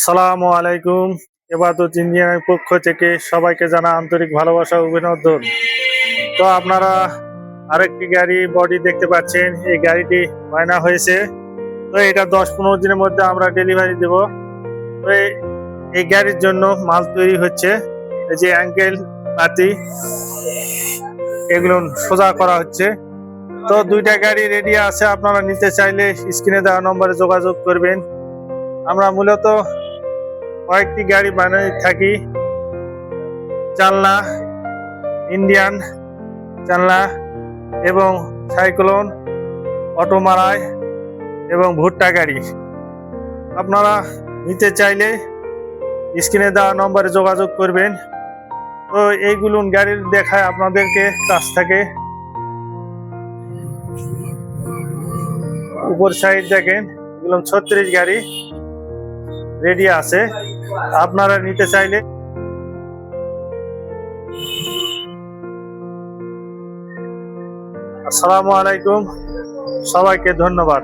আসসালামু আলাইকুম। এবাদত ইঞ্জিনিয়ারিং পক্ষ থেকে সবাইকে জানা আন্তরিক ভালোবাসা ও অভিনন্দন। তো আপনারা আরেকটি গাড়ি বডি দেখতে পাচ্ছেন, এই গাড়িটি বায়না হয়েছে। তো এটা 10-15 দিনের মধ্যে আমরা ডেলিভারি দেব। তো এই গাড়ির জন্য মাল তৈরি হচ্ছে। এই যে অ্যাঙ্গেল পাতি এগুলো সোজা করা হচ্ছে। তো দুইটা গাড়ি রেডি আছে, আপনারা নিতে চাইলে স্ক্রিনে দেওয়া নম্বরে যোগাযোগ করবেন। আমরা মূলত কয়েকটি গাড়ি বানিয়ে থাকি, জানলা, ইন্ডিয়ান জানলা এবং সাইক্লোন, অটোমারাই এবং ভুট্টা গাড়ি। আপনারা নিতে চাইলে স্ক্রিনে দেওয়া নম্বরে যোগাযোগ করবেন। তো এইগুলো গাড়ির দেখায় আপনাদেরকে কাছ থেকে। উপর সাইড দেখেন, এগুলো 36 গাড়ি রেডি আছে, আপনারা নিতে চাইলে। আসসালামু আলাইকুম, সবাইকে ধন্যবাদ।